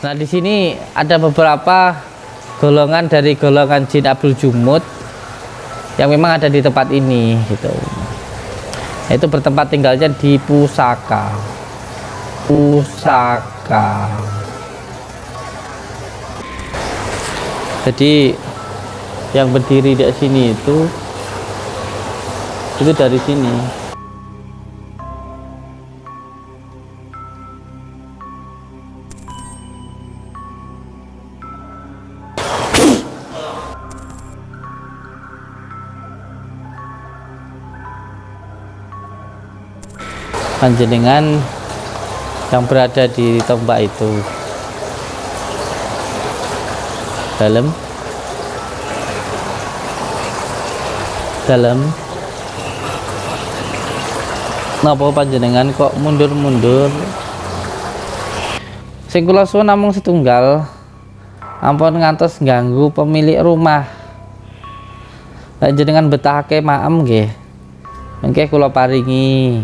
Nah, di sini ada beberapa golongan dari golongan jin Abdul Jumud yang memang ada di tempat ini gitu. Itu bertempat tinggalnya di pusaka. Jadi yang berdiri di sini itu dari sini. Panjenengan yang berada di tombak itu dalam napa panjenengan kok mundur-mundur? Sing kula suwun namung setunggal, ampun ngantos ganggu pemilik rumah. Panjenengan betahake maem nggih, mengke kula paringi.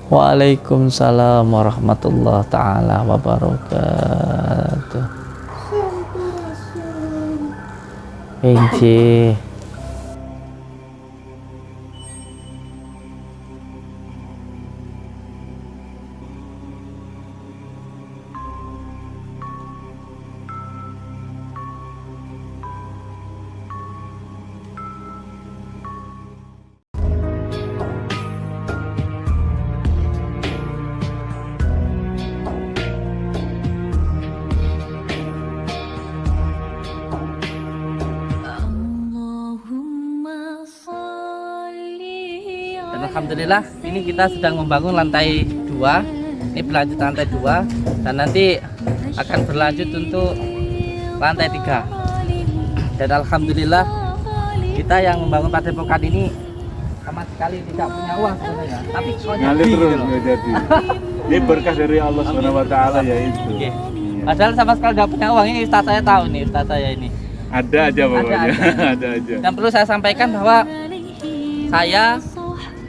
Waalaikumsalam warahmatullahi taala wabarakatuh. Inci. Dan alhamdulillah ini kita sedang membangun lantai 2. Ini berlanjut lantai 2 dan nanti akan berlanjut untuk lantai 3. Dan alhamdulillah kita yang membangun padepokan ini sama sekali tidak punya uang sebenarnya, tapi ngalir terus nggak jadi. Ini berkah dari Allah Subhanahu Wa Taala ya itu. Oke. Padahal sama sekali tidak punya uang. Ini ustaz saya tahu nih, ustaz saya ini. Ada aja pokoknya. Ada aja. Dan perlu saya sampaikan bahwa saya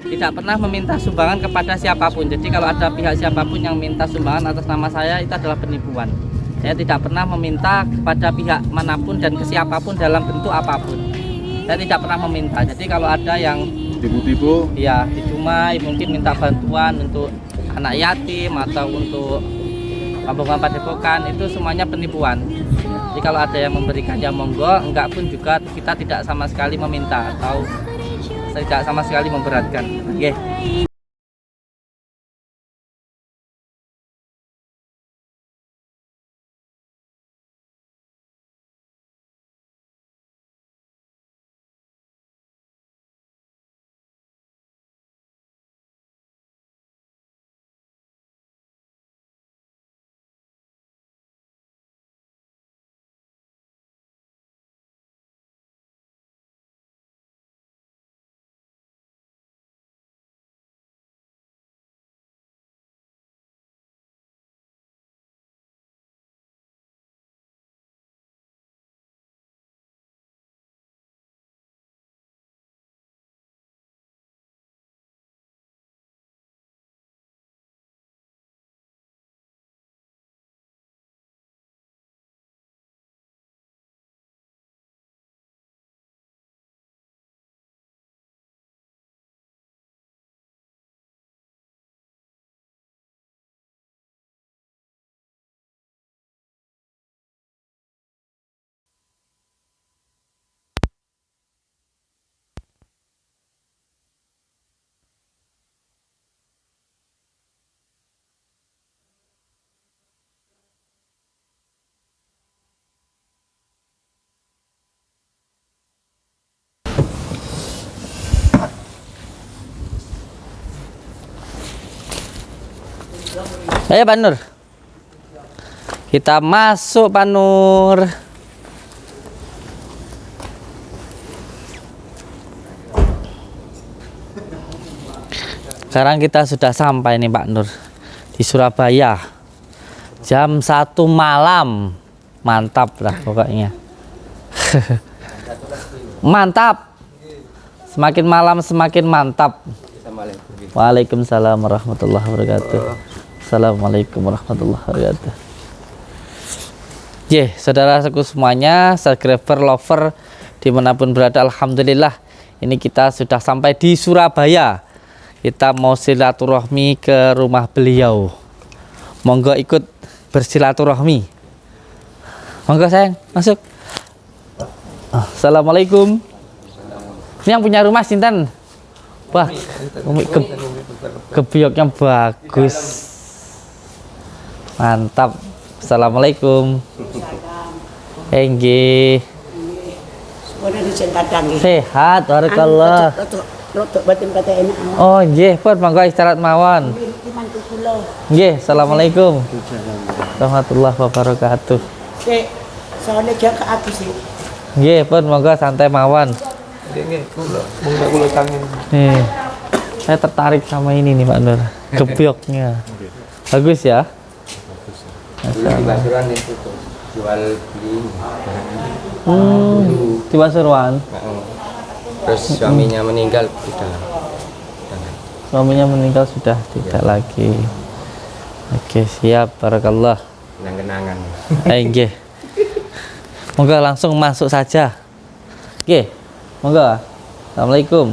tidak pernah meminta sumbangan kepada siapapun. Jadi kalau ada pihak siapapun yang minta sumbangan atas nama saya, itu adalah penipuan. Saya tidak pernah meminta kepada pihak manapun dan ke siapapun dalam bentuk apapun. Saya tidak pernah meminta. Jadi kalau ada yang tipu-tipu, ya dicumai, mungkin minta bantuan untuk anak yatim atau untuk pembangunan padepokan, itu semuanya penipuan. Jadi kalau ada yang memberikan ya monggo, enggak pun juga kita tidak sama sekali meminta atau tidak sama sekali memberatkan. Oke. Ayo Pak Nur, kita masuk Pak Nur. Sekarang kita sudah sampai nih Pak Nur di Surabaya, jam 1 malam. Mantap lah pokoknya. Mantap. Semakin malam semakin mantap. Waalaikumsalam warahmatullahi wabarakatuh. Assalamualaikum warahmatullahi wabarakatuh. Saudaraku semuanya, subscriber, lover dimanapun berada, alhamdulillah ini kita sudah sampai di Surabaya. Kita mau silaturahmi ke rumah beliau. Monggo ikut bersilaturahmi. Monggo sayang, masuk. Assalamualaikum. Ini yang punya rumah sinten? Wah, kebioknya bagus. Mantap. Assalamualaikum. Enggih. Sehat, barakallah. Oh, nggih, pun monggo istirahat mawon. Nggih, assalamualaikum. Warahmatullahi wabarakatuh. Soalnya dia ke aku sih. Nggih, pun monggo santai mawon. Nggih, kula kangen. Nih, saya tertarik sama ini nih Pak Nur. Gebyoknya. Bagus ya? Di Pasuruan itu tuh jual beli. Di Pasuruan. Terus suaminya meninggal udah. Suaminya meninggal sudah tidak lagi. Oke, siap, barakallah. Kenangan. Nggih. Monggo langsung masuk saja. Nggih. Monggo. Assalamualaikum.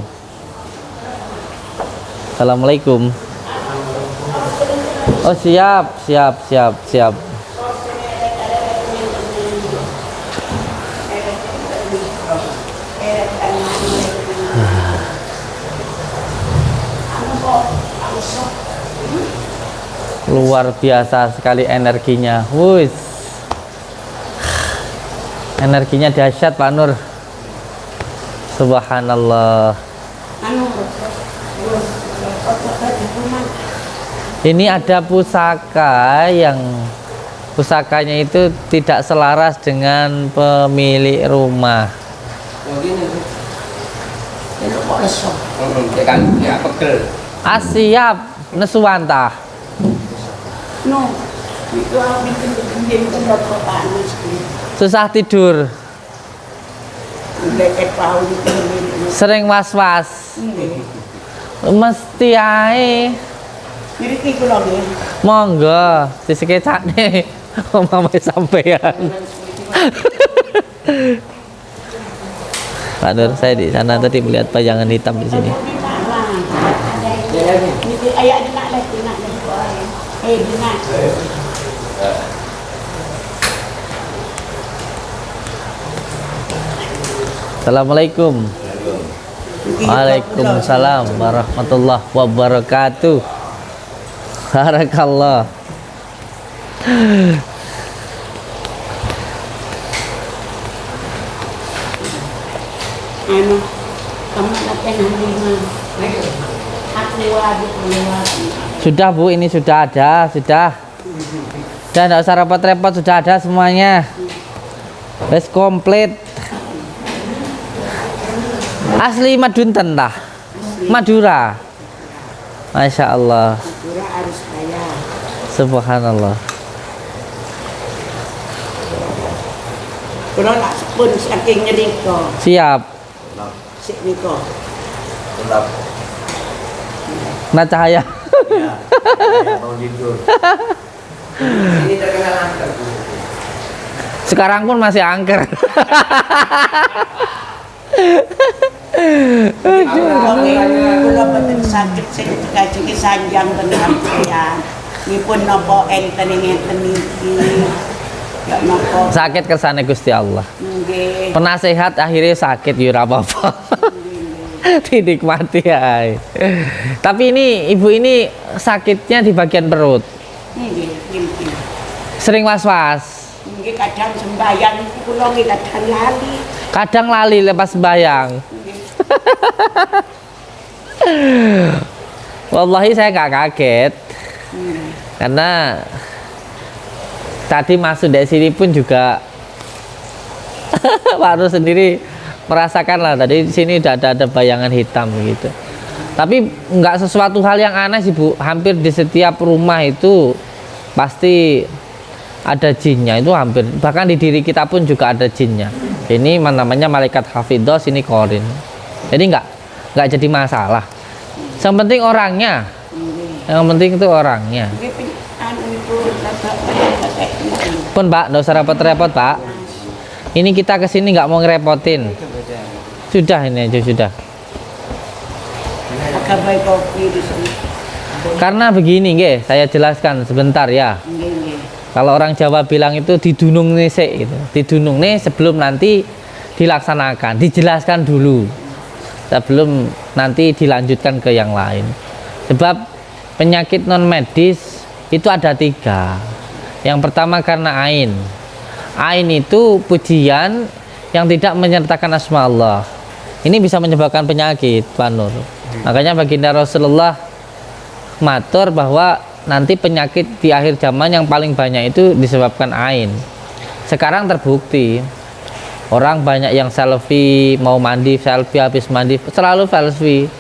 Assalamualaikum. Oh, siap. Luar biasa sekali energinya. Wuss. Energinya dahsyat Pak Nur. Subhanallah. Ini ada pusaka yang pusakanya itu tidak selaras dengan pemilik rumah. Siap, nesuwanta. Susah tidur. Sering was-was. Mesti ae. Monggo, disekecane omahe sampean. Pak Nur, saya di sana tadi melihat bayangan hitam di sini. Assalamualaikum. Waalaikumsalam warahmatullahi wabarakatuh. Barakallah. Sudah Bu, ini sudah ada, sudah. Dan tidak usah repot-repot, sudah ada semuanya. Wes komplit. Asli Madunten tah. Madura. Masya Allah. Subhanallah. Kalau nak pun saking nyeriko. Siap. Sik niko. Nah cahaya. Mau tidur. Ini terkenal angker. Sekarang pun masih angker. Kalau betul sakit sing gaji sanjang tenan ya. Nipun nopo enten iki. Ya nopo. Sakit kersane Gusti Allah. Nggih. Penasehat akhirnya sakit ya ora apa-apa. Dinikmati ya. Tapi ini ibu ini sakitnya di bagian perut. Nggih, nggih. Sering was-was. Nggih kadang sembayang kula nggih kadang lali. Kadang lali lepas sembayang. Wallahi saya nggak kaget. Karena tadi masuk dari sini pun juga Pak Nur sendiri merasakan lah, tadi di sini udah ada bayangan hitam gitu. Tapi nggak sesuatu hal yang aneh sih Bu, hampir di setiap rumah itu pasti ada jinnya, itu hampir, bahkan di diri kita pun juga ada jinnya. Ini namanya malaikat hafidhah, sini korin. Jadi nggak jadi masalah. Yang penting orangnya, yang penting itu orangnya. Pun Pak, nggak usah repot-repot Pak. Ini kita kesini nggak mau ngerepotin. Sudah ini aja sudah. Karena begini, nggih, saya jelaskan sebentar ya. Kalau orang Jawa bilang itu didunung nih gitu. Didunung nih sebelum nanti dilaksanakan, dijelaskan dulu. Sebelum nanti dilanjutkan ke yang lain. Sebab penyakit non medis itu ada 3. Yang pertama karena ain. Ain itu pujian yang tidak menyertakan asma Allah. Ini bisa menyebabkan penyakit, Pak Nur. Makanya baginda Rasulullah matur bahwa nanti penyakit di akhir zaman yang paling banyak itu disebabkan ain. Sekarang terbukti orang banyak yang selfie, mau mandi selfie, habis mandi selalu selfie.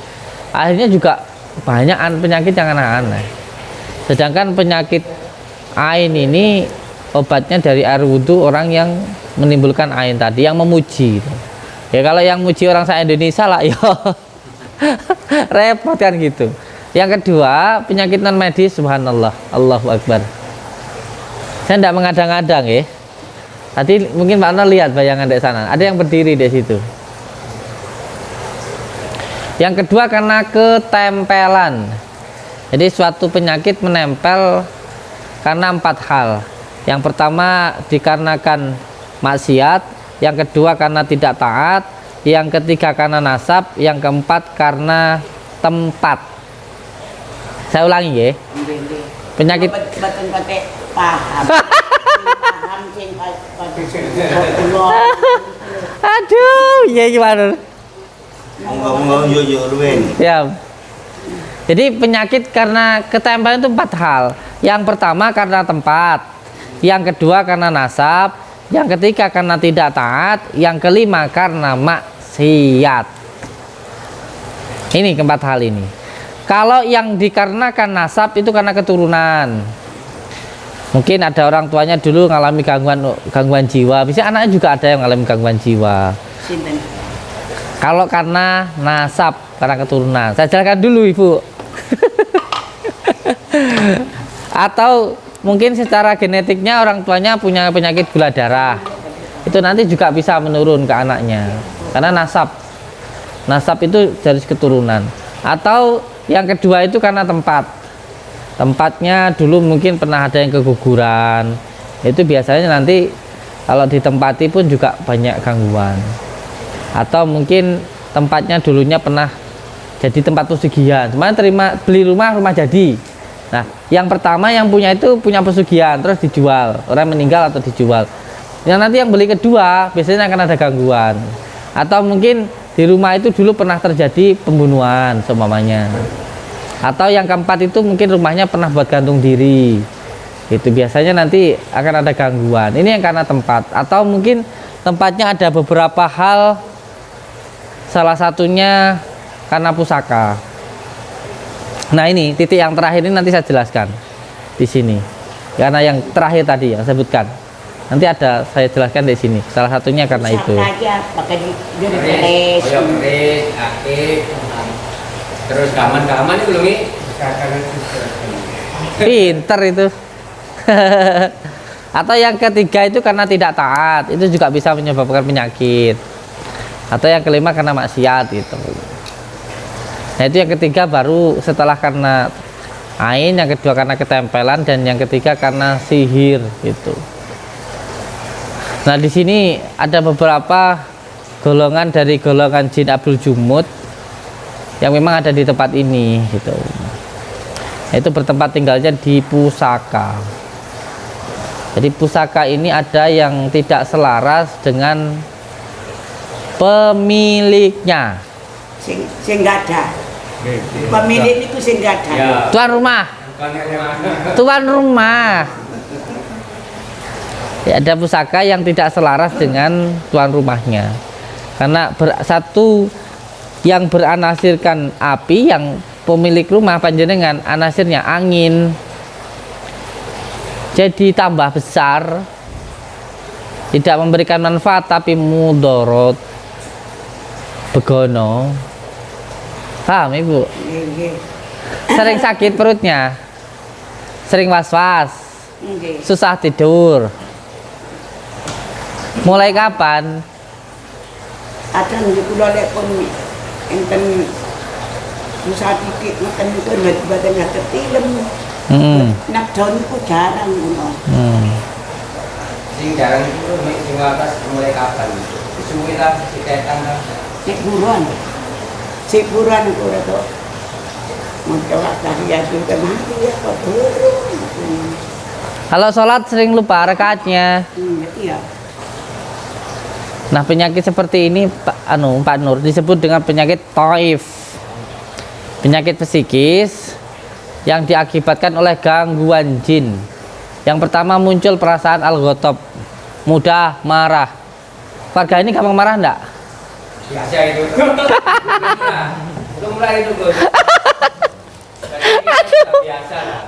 Akhirnya juga banyak penyakit yang aneh-aneh. Sedangkan penyakit ain ini obatnya dari air wudhu orang yang menimbulkan ain tadi, yang memuji. Ya kalau yang muji orang se-Indonesia lah ya repot kan gitu. Yang kedua penyakit non medis, subhanallah, Allahu Akbar. Saya tidak mengadang-adang ya. Tadi mungkin Pak Nur lihat bayangan di sana, ada yang berdiri di situ. Yang kedua karena ketempelan. Jadi suatu penyakit menempel karena 4 hal. Yang pertama dikarenakan maksiat, yang kedua karena tidak taat, yang ketiga karena nasab, yang keempat karena tempat. Saya ulangi ya. Penyakit aduh, ya gimana? Ya. Jadi penyakit karena ketempelan itu 4 hal. Yang pertama karena tempat, yang kedua karena nasab, yang ketiga karena tidak taat, yang kelima karena maksiat. Ini keempat hal ini. Kalau yang dikarenakan nasab itu karena keturunan. Mungkin ada orang tuanya dulu mengalami gangguan jiwa, bisa anaknya juga ada yang mengalami gangguan jiwa. Kalau karena nasab, karena keturunan, saya jelaskan dulu Ibu. Atau mungkin secara genetiknya orang tuanya punya penyakit gula darah, itu nanti juga bisa menurun ke anaknya karena nasab itu dari keturunan. Atau yang kedua itu karena tempatnya dulu mungkin pernah ada yang keguguran, itu biasanya nanti kalau ditempati pun juga banyak gangguan. Atau mungkin tempatnya dulunya pernah jadi tempat pesugihan, cuma beli rumah jadi. Nah, yang pertama yang punya itu punya pesugihan, terus dijual, orang meninggal atau dijual. Yang nanti yang beli kedua biasanya akan ada gangguan. Atau mungkin di rumah itu dulu pernah terjadi pembunuhan seumpamanya. Atau yang keempat itu mungkin rumahnya pernah buat gantung diri. Itu biasanya nanti akan ada gangguan. Ini yang karena tempat. Atau mungkin tempatnya ada beberapa hal, salah satunya karena pusaka. Nah ini titik yang terakhir ini nanti saya jelaskan di sini. Karena yang terakhir tadi yang saya sebutkan, nanti ada saya jelaskan di sini. Salah satunya karena itu. Terus gaman itu belum nih? Pinter itu. Atau yang ketiga itu karena tidak taat, itu juga bisa menyebabkan penyakit. Atau yang kelima karena maksiat gitu. Nah itu yang ketiga baru setelah karena ain, yang kedua karena ketempelan, dan yang ketiga karena sihir gitu. Nah di sini ada beberapa golongan dari golongan jin Abdul Jumud yang memang ada di tempat ini gitu. Itu bertempat tinggalnya di pusaka. Jadi pusaka ini ada yang tidak selaras dengan pemiliknya. Sing gak ada. Pemilik itu sing gak ada. Tuan rumah. Tuan rumah. Ya, ada pusaka yang tidak selaras dengan tuan rumahnya. Karena satu yang beranasirkan api, yang pemilik rumah panjenengan anasirnya angin. jadi tambah besar, tidak memberikan manfaat tapi mudorot, begono. Paham ibu? Nggih, nggih. Sering sakit perutnya, sering was-was, Nggih. susah tidur. Mulai kapan? Kadang di kula lek pun enten usaha titik ngoten niku tiba-tiba ngatet tilem. Nak daun ku jarang ngono. Sing jarang itu sing atas mulai kapan? Suwi lah dikaitan lah. Nek buruan. Si buruan ku ora to. Mun kawak tahiyat itu mati ya kok turun. Kalau sholat sering lupa rakaatnya. Iya. Nah penyakit seperti ini Pak Nur disebut dengan penyakit taif, penyakit psikis yang diakibatkan oleh gangguan jin. Yang pertama muncul perasaan al-ghadab, mudah marah. Warga ini gampang marah enggak? Biasa itu. Belum mulai itu Gus. Biasa lah.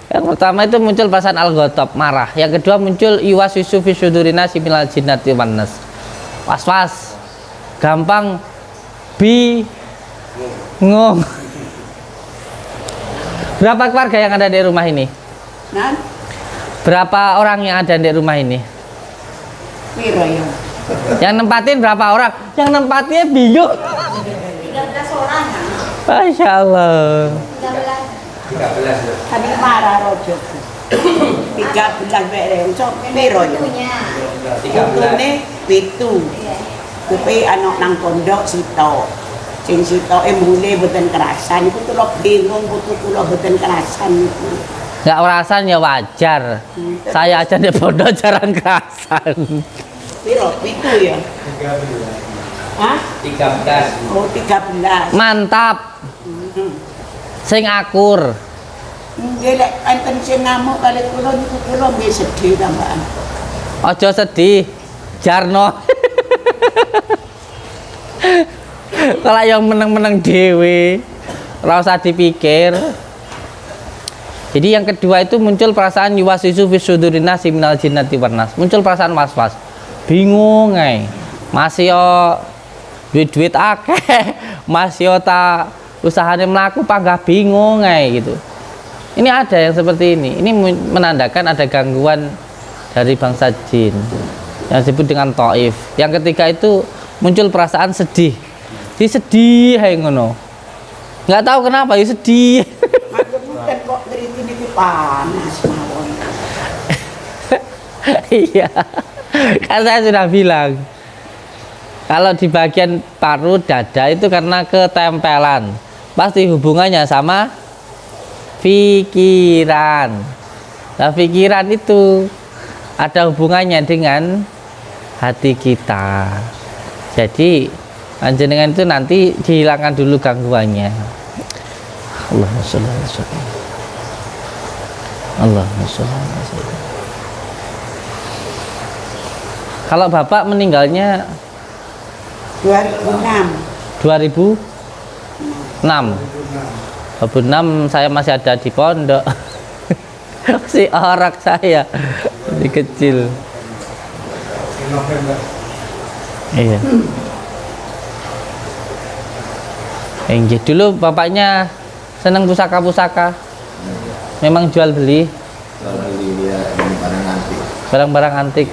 Yang pertama itu muncul perasaan al-ghadab, marah. Yang kedua muncul iwaswisu fi sudurina minal jinnati wan nas. Was-was, gampang bingung. Berapa keluarga yang ada di rumah ini? Nah, Berapa orang yang ada di rumah ini? piro ya? Yang nempatin berapa orang? Yang nempatnya bingung. 13 orang. Masya Allah. 13. Kami marah rojo. 13 bereng. So, piro ya? 13. Pitu. Tapi anak nang pondok sito. Sing sito mulai boten kerasan. Iku kula bingung putu kula boten kerasan niku. Nggak kerasan ya wajar. Saya aja di pondok jarang kerasan. Piro? Pitu ya? 13. Hah? 13. Oh, 13. Mantap. Sing akur. Nggih lek enten sing ngamuk kali kula niku kula nggih sedih tambahan. Ojo sedih. Jarno. Kalau yang menang-menang dewe, ora usah dipikir. Jadi yang kedua itu muncul perasaan yuwasisu fi sudurina minal jinnati wan nas. Muncul perasaan was-was. Bingung ae. Masih yo duit-duit akeh, masih yo tak usahane mlaku panggah bingung ae gitu. Ini ada yang seperti ini. Ini menandakan ada gangguan dari bangsa jin yang disebut dengan taif. Yang ketiga itu muncul perasaan sedih. Sedih ae ngono. Nggak tahu kenapa ya sedih. Maksudnya kok ngerti niki panas mawon. Iya. Kan saya sudah bilang. Kalau di bagian paru dada itu karena ketempelan. Pasti hubungannya sama pikiran. Nah, pikiran itu ada hubungannya dengan hati kita. Jadi panjenengan itu nanti dihilangkan dulu gangguannya. Allahumma sholli ala sayyidina. Allahumma sholli ala sayyidina. Kalau bapak meninggalnya 2006. 2006. 2006 saya masih ada di pondok. Si orang saya masih kecil. Iya. Enggak, dulu bapaknya senang pusaka-pusaka. Memang jual beli barang-barang antik.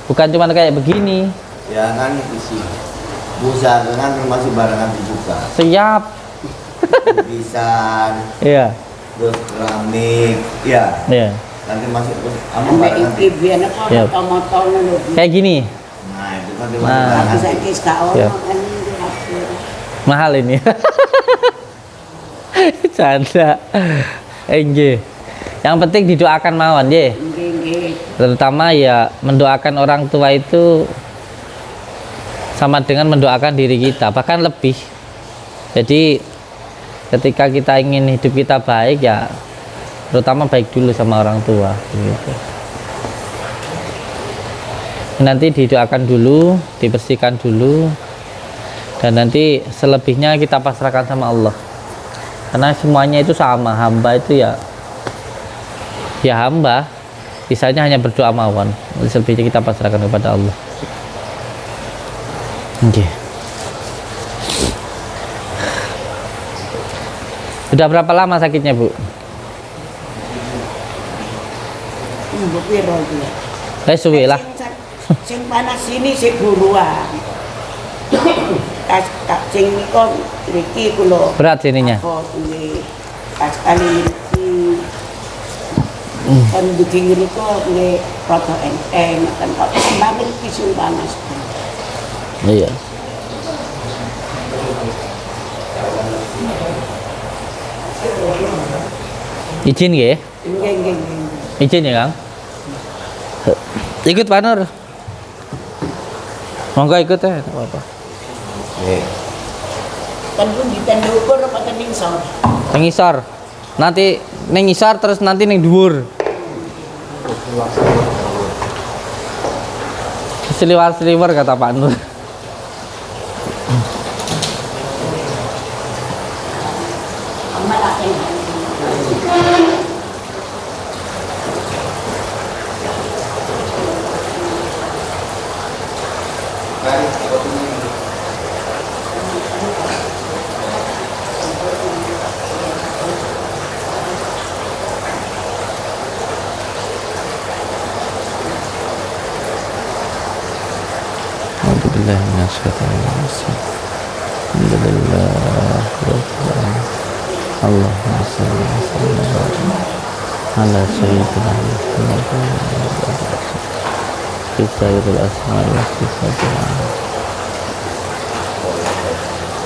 Bukan cuma kayak begini. Ya kan isi busa kan termasuk barang antik juga. Siap. Lukisan, Iya. terus keramik, ya. Iya. Nanti masuk terus apa Ambek barang antik. iki biyen apa Yap. motor ngono. Kayak gini. Nah itu kan termasuk Nah. barang Aku antik. saiki gak Ya. ono kan iki. Mahal ini. Canda. Enggak. Yang penting didoakan mawon, ye. Nggih. Terutama ya mendoakan orang tua itu sama dengan mendoakan diri kita, bahkan lebih. Jadi ketika kita ingin hidup kita baik ya terutama baik dulu sama orang tua gitu. Nanti didoakan dulu, dibersihkan dulu, dan nanti selebihnya kita pasrahkan sama Allah, karena semuanya itu sama. Hamba itu ya ya hamba, sisanya hanya berdoa mawon. Selebihnya kita pasrahkan kepada Allah. Oke. Sudah berapa lama sakitnya, Bu? Mbok piro iki? Suwe lah. Sing panas sini sik buruan. Sing niku mriki kula. Berat sininya. Pas kali iki kan begini niku nggih rada enteng kan kok banget iki sing panas. Iya. Izin nggih? Nggih. Izin ya, Kang? Ikut Pak Nur. Monggo ikut ya, enggak apa-apa. Kan pun ditendukur apa tening sor. Ning isor. Nanti ning isor terus nanti ning dhuwur. Seliwar-seliwar kata Pak Nur. Alhamdulillah Allahumma shalli ala sayyidina Muhammad Bismillahirrahmanirrahim.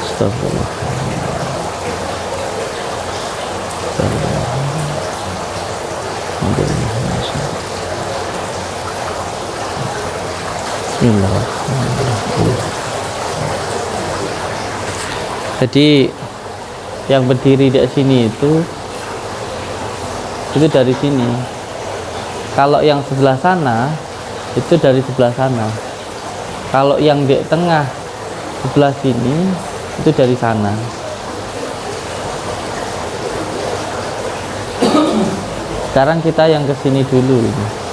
Astagfirullah. Bismillahirrahmanirrahim. Jadi yang berdiri di sini itu dari sini. Kalau yang sebelah sana itu dari sebelah sana. Kalau yang di tengah sebelah sini itu dari sana. Sekarang kita yang ke sini dulu ini.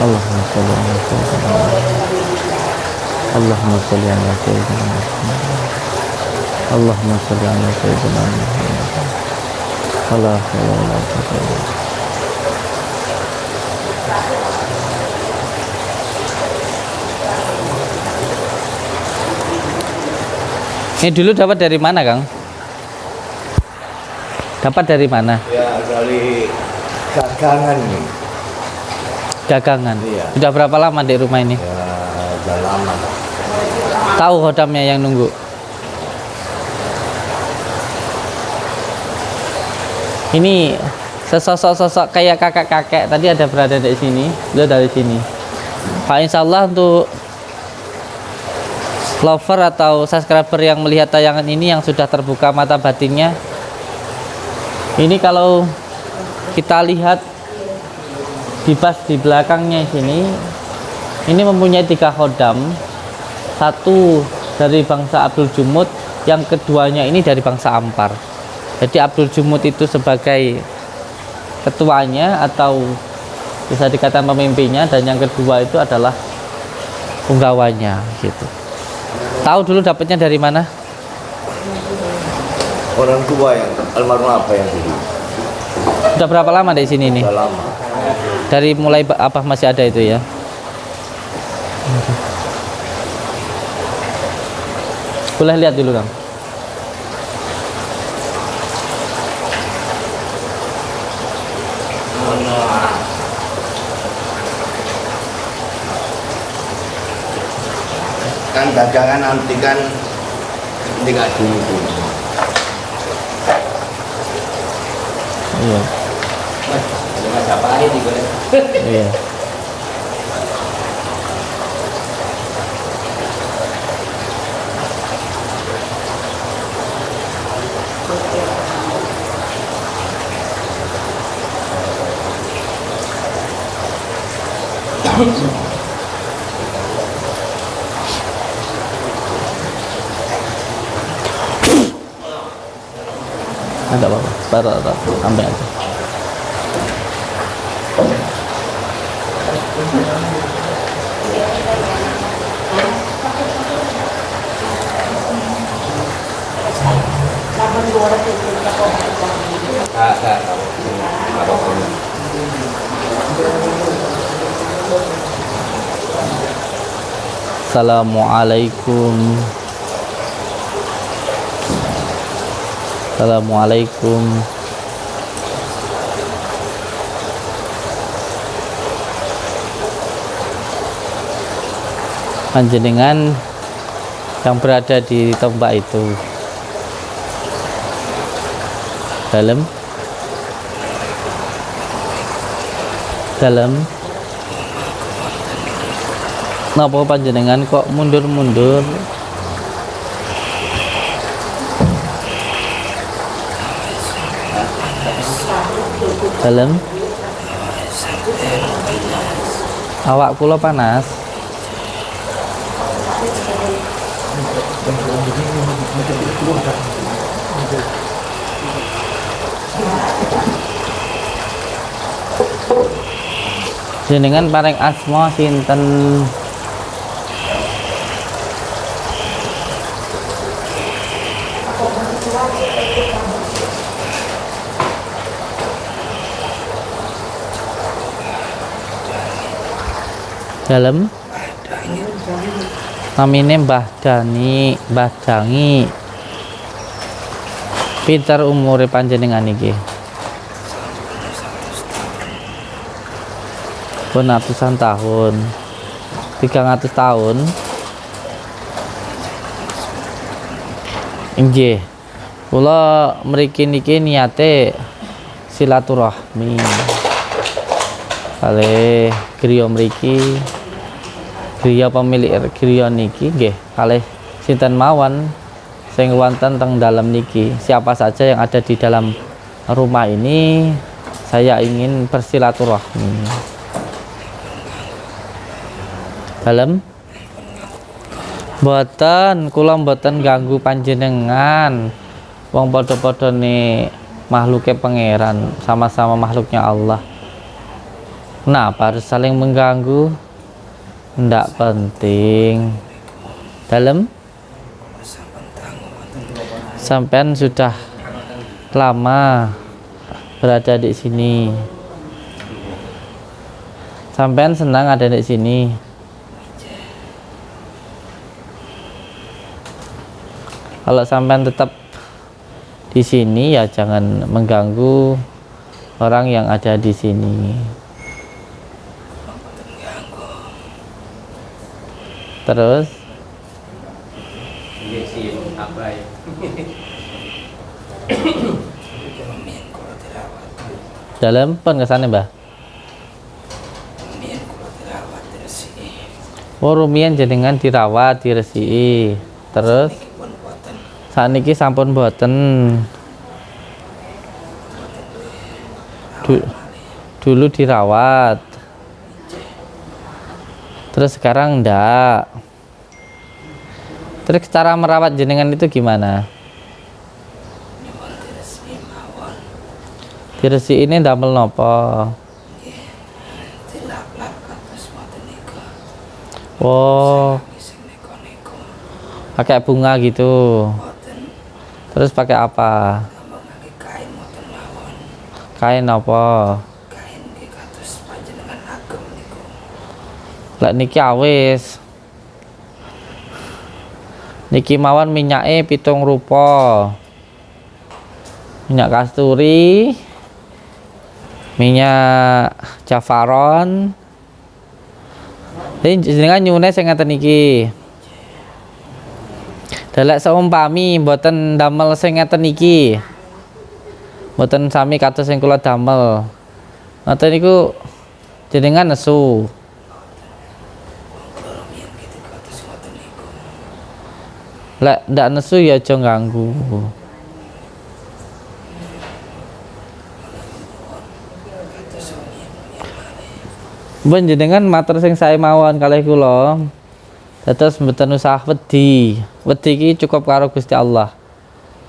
Allahumma sholli ala sayyidina Allahumma sholli ala sayyidina Allahumma sholli ala sayyidina Allah Ini dulu dapat dari mana, Kang? Dapat dari mana? Ya dari dagangan nih. Dagangan. Iya. Sudah berapa lama di rumah ini? Ya udah lama. Tahu hodamnya yang nunggu? Ini sesosok-sosok kayak kakek-kakek tadi ada berada di sini, beliau dari sini. Pak, insya Allah untuk lover atau subscriber yang melihat tayangan ini yang sudah terbuka mata batinnya, ini kalau kita lihat di belakangnya sini, ini mempunyai 3 khodam. Satu dari bangsa Abdul Jumud, yang keduanya ini dari bangsa Ampar. Jadi Abdul Jumud itu sebagai ketuanya atau bisa dikatakan pemimpinnya, dan yang kedua itu adalah punggawanya gitu. Tahu dulu dapatnya dari mana? Orang tua yang almarhum apa yang dulu? Sudah berapa lama di sini nih? Udah lama. Dari mulai apa masih ada itu ya? Boleh lihat dulu, Kang. Kan dagangan nanti kan tidak dulu. Iya. Ada Majapahit di gue. Iya. Ada apa-apa, taruh, sampai aja. Assalamualaikum. Assalamualaikum. Panjenengan yang berada di tombak itu dalam napa panjenengan kok mundur-mundur? Dalam awak kula panas. Jenengan paring asma sinten? Dalam namine Mbah Dani, Mbah Dangi. Pinter umure panjenengan iki? Pun ratusan tahun, 300 tahun. Inggih, kula mriki niki niate silaturahmi kalih griya mriki, griya pemilik griya niki nggih kalih sinten mawon sing wonten teng dalam niki. Siapa saja yang ada di dalam rumah ini, saya ingin bersilaturahmi. Dalam mboten, kula mboten ganggu panjenengan. Wong padha-padha ne makhluke pangeran, sama-sama makhluknya Allah. Kenapa harus saling mengganggu? Ndak penting. Dalam sampean sudah lama berada di sini. Sampean senang ada di sini. Kalau sampean tetap di sini ya jangan mengganggu orang yang ada di sini. Terus dalam pun kesana Mbah. Oh rumiyin jenengan dirawat, diresiki. Terus saniki sampun boten. Dulu dirawat. Terus sekarang enggak. Terus cara merawat jenengan itu gimana? Diresi ini damel nopo? Oh, pakai bunga gitu. Terus pakai apa? Kain apa? Lah niki awis. Niki mawon minyake 7 rupa. Minyak kasturi, minyak jafaron. Ini jenengan nyune sing ngaten iki. Dalek seumpami mboten damel sing ngaten iki. Mboten sami kados sing kula damel. Ngoten niku jenengan nesu. Lek ndak nesu ya aja ganggu. Panjenengan matur sing sae mawon kalih kula. Dados mboten usah wedi. Wedi iki cukup karo Gusti Allah.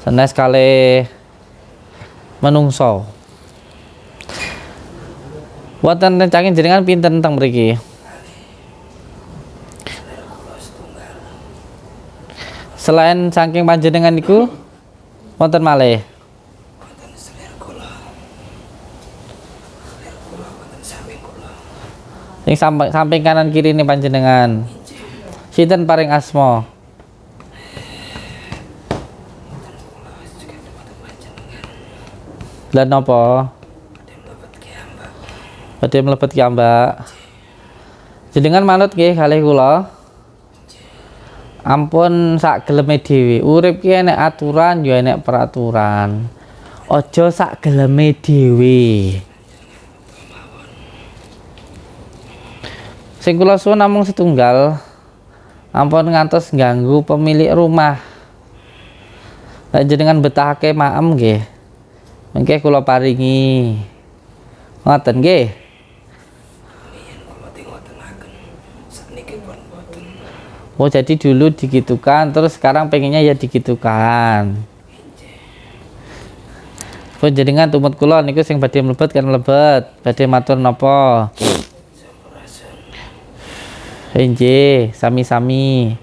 Sanes kalih menungso. Wonten rencangin jenengan pinten teng mriki? Selain saking panjenengan niku wonten malih. Sing samping kanan kiri ini panjenengan. Sinten paring asma? Lan napa? Badhe mlebet ki Mbak. Jenengan manut nggih kalih kula. Ampun sak geleme dhewe. Urip ki enek aturan ya enek peraturan. Aja sak geleme dhewe. Sing kula suwun namung setunggal, ampun ngantos ganggu pemilik rumah. Lan jenengan betahake maem nggih. Mengke kula paringi. Ngoten nggih. Oh jadi dulu digitukan, terus sekarang pengennya ya digitukan. Pun jenengan tumut kula niku sing badhe mlebet kan mlebet, badhe matur napa? Nggih, sami-sami.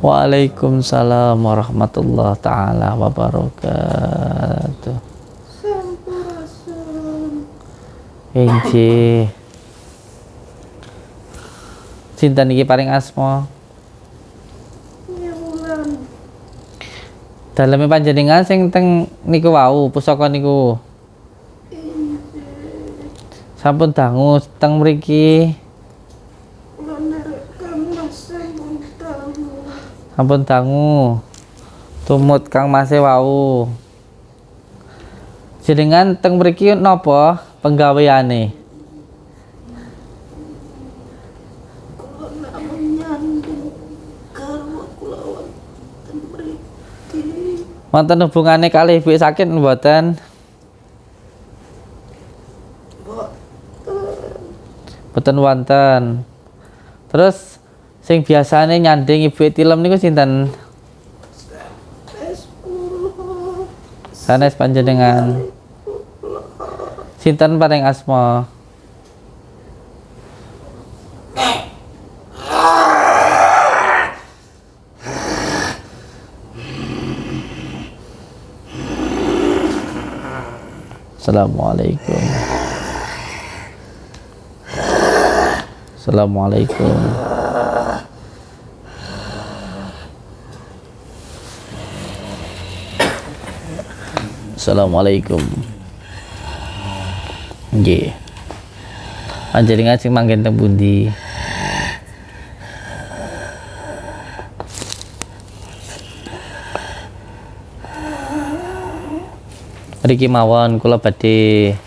Waalaikumsalam warahmatullahi taala wabarakatuh. Nggih. Sinten iki paring asma? Daleme panjenengan sing teng niku wau pusaka niku. Sampun dangu teng mriki. Sampun dangu. Tumut Kang Mas wau. Jenengan teng mriki napa penggaweane? Wonten hubungane kalih ibu sakit mboten? Mboten wonten. Terus sing biasane nyanding ibu tilem niku sinten? Sanes panjenengan. Sinten paring asma? Assalamualaikum. Assalamualaikum. Assalamualaikum. Nggih. Panjenengan sing manggen teng pundi? Mriki mawon kula badhe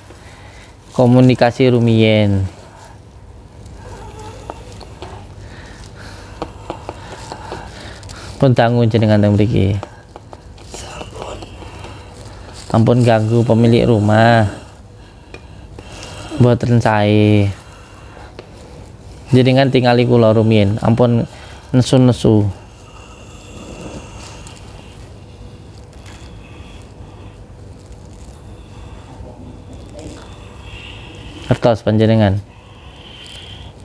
komunikasi rumiyin. Pun dangu jenengan teng mriki. Ampun ganggu pemilik rumah. Mboten sae. Jenengan tingali kula rumiyin. Ampun nesu-nesu. Kertos panjenengan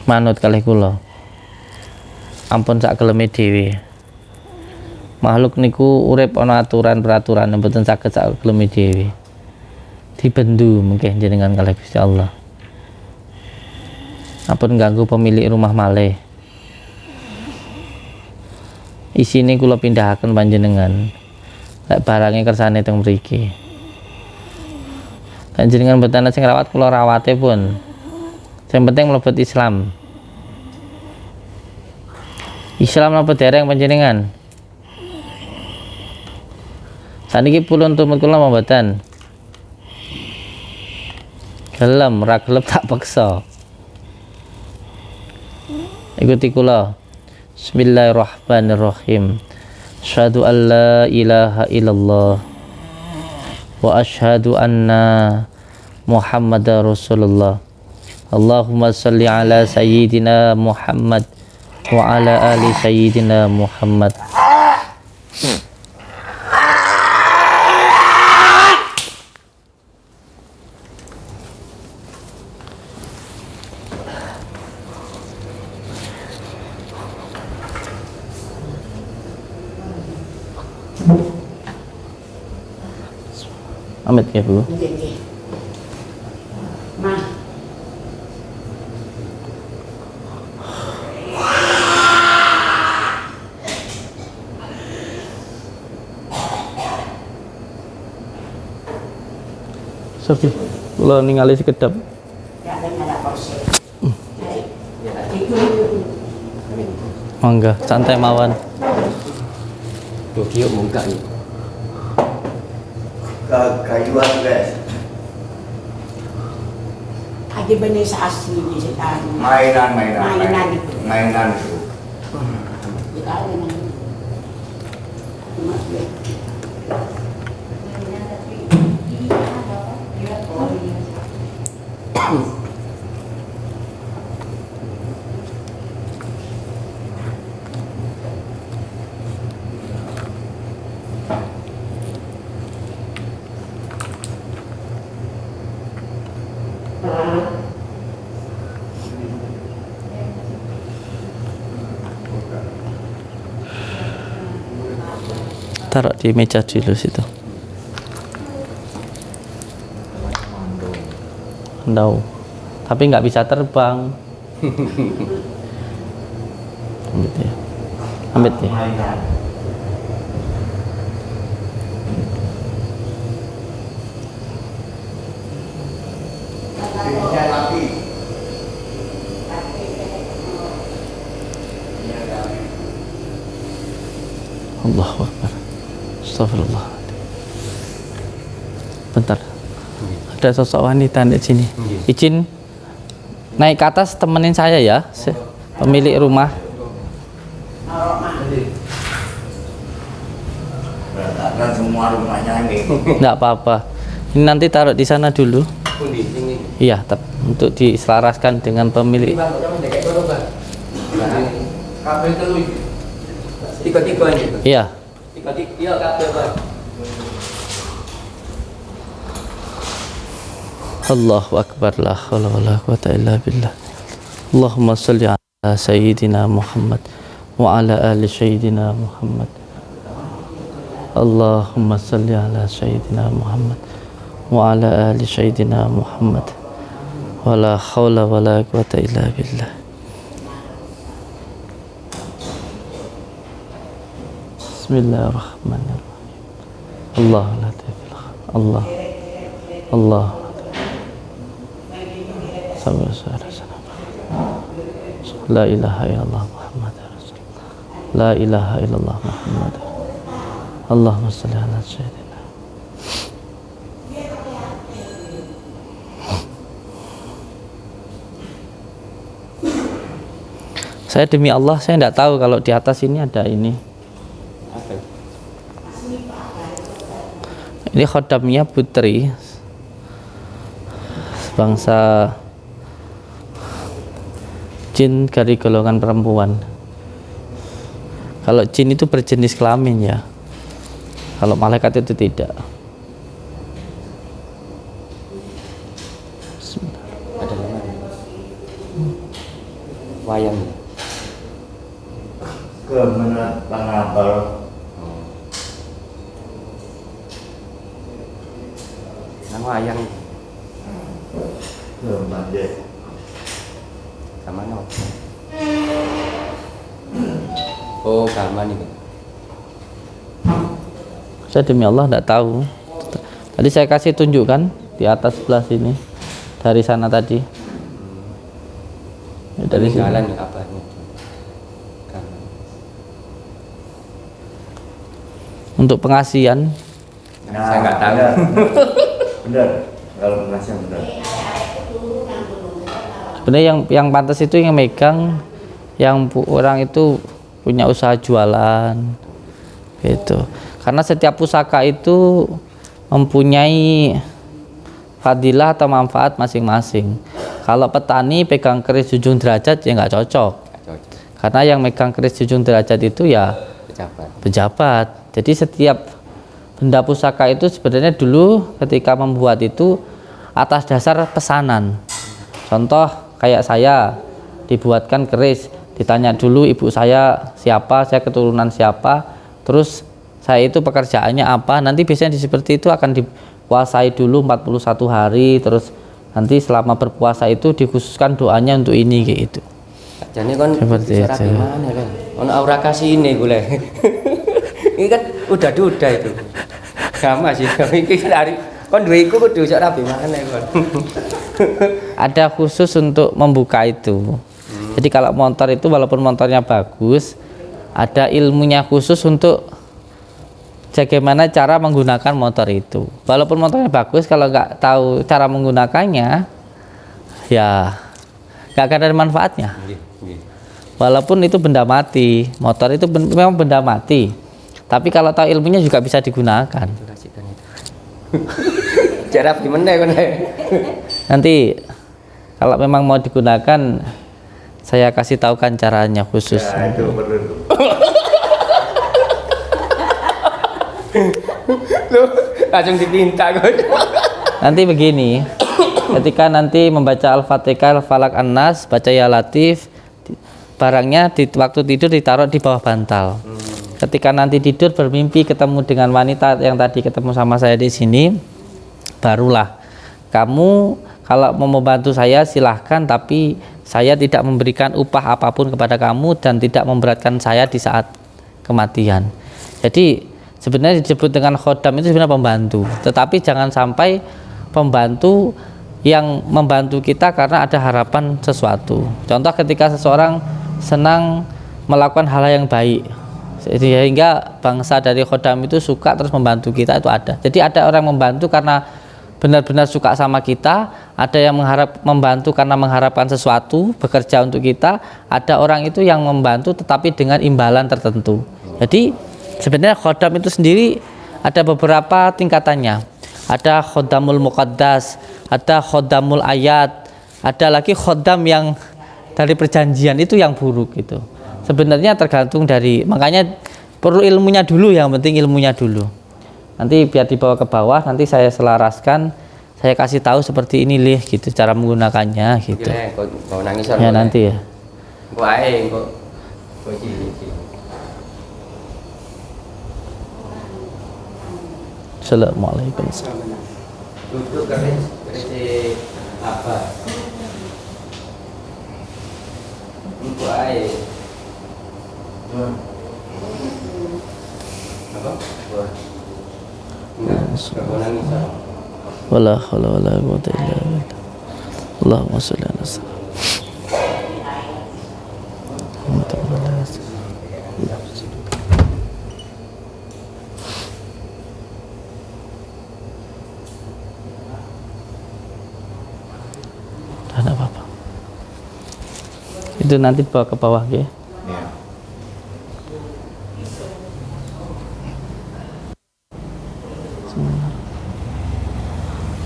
manut kalih kula. Ampun sak geleme dhewe. Makhluk niku urip ana aturan-peraturan mboten saged sak geleme dhewe. Dibendu mengke jenengan kalih Gusti Allah. Ampun ganggu pemilik rumah malih. Isine kula pindahaken panjenengan. Lek barange kersane teng mriki. Panjenengan mboten sing rawat kula rawate pun. Sing penting mlebet Islam. Islam napa dereng panjenengan? Saniki pulun tumut kula mboten. Gelem, ra gelem tak paksa. Ikuti kula. Bismillahirrahmanirrahim. Asyhadu an la ilaha illallah wa asyhadu anna Muhammadar Rasulullah. Allahumma salli ala sayyidina Muhammad wa ala ali sayyidina Muhammad. Amit ya Bu. Ma. Sofi, kula ningali sekedap. Ya ada nyala kursi. Mangga, santai mawon. Tuh dia muka ni. Kayuan guys. Ada benih asli di sekitar. Mainan. Mainan itu. Mainan itu. Kita ada yang masih. Taruh di meja dulu situ. Ndau. Tapi nggak bisa terbang. Amit ya. Amit ya. Mainan. Api. Allahu Akbar. Astagfirullah. Bentar. Ada sosok wanita di sini. Izin naik ke atas temenin saya ya, pemilik rumah. Berantakan semua rumahnya ini. Enggak apa-apa. Ini nanti taruh di sana dulu. Pundi sini. Iya, untuk diselaraskan dengan pemilik. Bang, kok ndek kok Bang. Kabel telu iki. Tiga-tiga ini. Iya. Tiga-tiga iya kabel Bang. Allahu Akbar, la haula wala quwata illa billah. Allahumma shalli ala sayyidina Muhammad wa ala ali sayyidina Muhammad. Allahumma shalli ala sayyidina Muhammad wa ala ali sayyidina Muhammad. Wa la haula wala quwata illa billah. Bismillahirrahmanirrahim. Allah latif. Allah. Allah. La ilaha illallah Muhammad Rasulullah. La ilaha illallah Muhammad. Allahumma shalli ala sayyidina. Saya demi Allah, saya tidak tahu kalau di atas ini ada ini. Ini khodamnya putri bangsa jin dari golongan perempuan. Kalau jin itu berjenis kelamin ya. Kalau malaikat itu tidak. Ada nama. Wayang. Kemenat pangapal. Nang wayang. Kemande. Sama no. Oh, gaman itu. Saya demi Allah tidak tahu. Tadi saya kasih tunjukkan di atas sebelah sini dari sana tadi. Dari sini. Jalan apa ini? Gaman. Untuk pengasihan. Saya nggak tahu. Benar. Kalau pengasihan benar. Sebenarnya yang pantas itu yang megang orang itu punya usaha jualan gitu. Karena setiap pusaka itu mempunyai fadilah atau manfaat masing-masing. Kalau petani pegang keris junjung derajat ya nggak cocok. Karena yang megang keris junjung derajat itu ya pejabat. Jadi setiap benda pusaka itu sebenarnya dulu ketika membuat itu atas dasar pesanan. Contoh kayak saya dibuatkan keris, ditanya dulu ibu saya siapa, saya keturunan siapa, terus saya itu pekerjaannya apa, nanti biasanya seperti itu akan dipuasai dulu 41 hari, terus nanti selama berpuasa itu dikhususkan doanya untuk ini gitu. Jadi kan seperti itu. Mana kan? Ono aura kasih ini gue. Ini kan udah duda itu. Sama sih. Ini dari kon dua iku kudu sok rapi mana kon. Ada khusus untuk membuka itu. Jadi kalau motor itu walaupun motornya bagus, ada ilmunya khusus untuk bagaimana cara menggunakan motor itu. Walaupun motornya bagus, kalau nggak tahu cara menggunakannya, ya nggak akan ada manfaatnya. Walaupun itu benda mati, motor itu memang benda mati, tapi kalau tahu ilmunya juga bisa digunakan. Cara gimana kon? Nanti kalau memang mau digunakan, saya kasih tahukan caranya khusus. Ya, itu bener. Langsung dipinta kon. Nanti begini, ketika nanti membaca Al-Fatihah, Al-Falaq, An-Nas, baca Ya Latif, barangnya di waktu tidur ditaruh di bawah bantal. Ketika nanti tidur bermimpi ketemu dengan wanita yang tadi ketemu sama saya di sini, barulah kamu kalau mau membantu saya silahkan, tapi saya tidak memberikan upah apapun kepada kamu dan tidak memberatkan saya di saat kematian. Jadi sebenarnya disebut dengan khodam itu sebenarnya pembantu, tetapi jangan sampai pembantu yang membantu kita karena ada harapan sesuatu. Contoh ketika seseorang senang melakukan hal yang baik, sehingga bangsa dari khodam itu suka terus membantu kita, itu ada. Jadi ada orang membantu karena benar-benar suka sama kita, ada yang membantu karena mengharapkan sesuatu, bekerja untuk kita, ada orang itu yang membantu tetapi dengan imbalan tertentu. Jadi sebenarnya khodam itu sendiri ada beberapa tingkatannya. Ada khodamul muqaddas, ada khodamul ayat, ada lagi khodam yang dari perjanjian, itu yang buruk gitu. Sebenarnya tergantung dari, makanya perlu ilmunya dulu, yang penting ilmunya dulu. Nanti biar dibawa ke bawah, nanti saya selaraskan, saya kasih tahu seperti ini lih gitu cara menggunakannya gitu. Kau nangis Ya nanti ya. Kok Assalamualaikum. duduk keris apa? Untuk air. Apa? Enggak nangis. Wala haula wala quwwata illa billah. Allahumma shalli ala sayyidina Muhammad. Apa-apa. Itu nanti bawa ke bawah ya.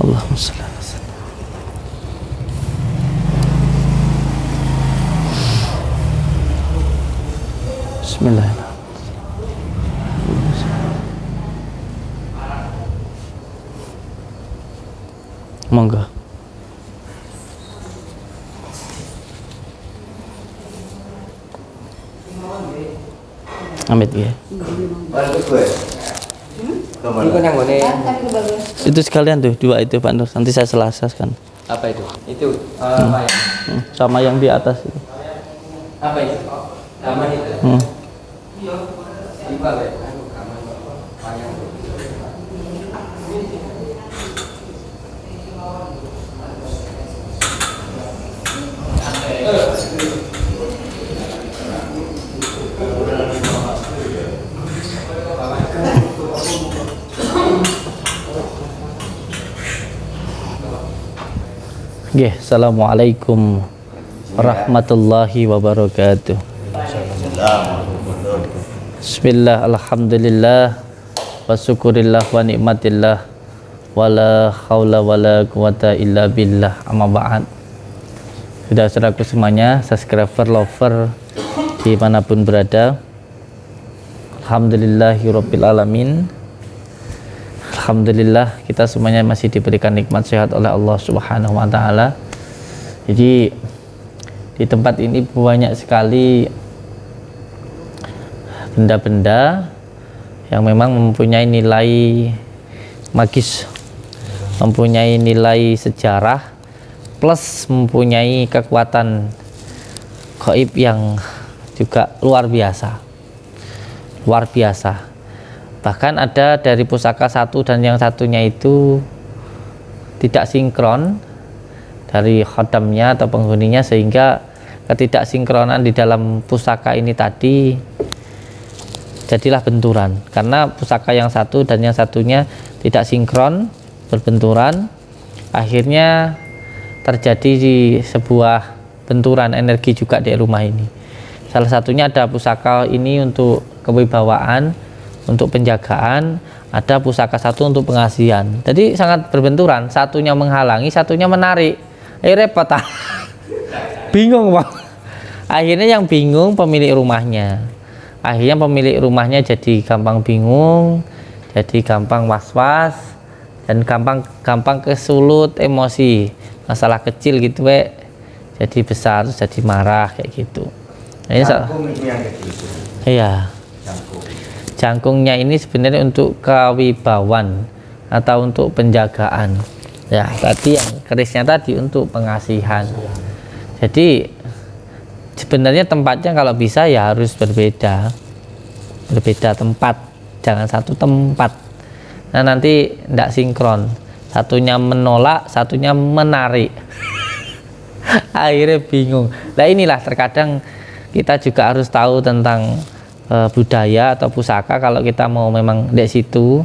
Allahumma shalli ala sayyidina. Bismillahirrahmanirrahim. Monggo. Amit ya. Itu sekalian tuh dua itu Pak Nur. Nanti saya selasaskan. Apa itu? Itu apa ya? Sama yang di atas itu. Apa itu? Taman itu. Tiba ya. Nggih, assalamualaikum warahmatullahi wabarakatuh. Bismillah, alhamdulillah, wa syukurillah wa nikmatillah, wala haula wala quwata illa billah, amma ba'd. Sudah saudaraku semuanya, subscriber, lover dimanapun berada, alhamdulillahirabbil alamin. Alhamdulillah kita semuanya masih diberikan nikmat sehat oleh Allah Subhanahu wa taala. Jadi di tempat ini banyak sekali benda-benda yang memang mempunyai nilai magis, mempunyai nilai sejarah, plus mempunyai kekuatan gaib yang juga luar biasa. Bahkan ada dari pusaka satu dan yang satunya itu tidak sinkron dari khodamnya atau penghuninya, sehingga ketidaksinkronan di dalam pusaka ini tadi jadilah benturan, karena pusaka yang satu dan yang satunya tidak sinkron, berbenturan, akhirnya terjadi di sebuah benturan energi juga di rumah ini. Salah satunya ada pusaka ini untuk kewibawaan, untuk penjagaan, ada pusaka satu untuk pengasihan. Jadi sangat berbenturan, satunya menghalangi, satunya menarik. Repot ah. Bingung Pak. Akhirnya yang bingung pemilik rumahnya. Akhirnya pemilik rumahnya jadi gampang bingung, jadi gampang was-was, dan gampang kesulut emosi. Masalah kecil gitu jadi besar, jadi marah kayak gitu. Nah, ini iya. Jangkungnya ini sebenarnya untuk kewibawaan atau untuk penjagaan. Ya, tadi yang kerisnya tadi untuk pengasihan. Jadi sebenarnya tempatnya kalau bisa ya harus berbeda tempat, jangan satu tempat. Nah, nanti tidak sinkron, satunya menolak, satunya menarik. Akhirnya bingung. Nah, inilah terkadang kita juga harus tahu tentang budaya atau pusaka. Kalau kita mau memang di situ,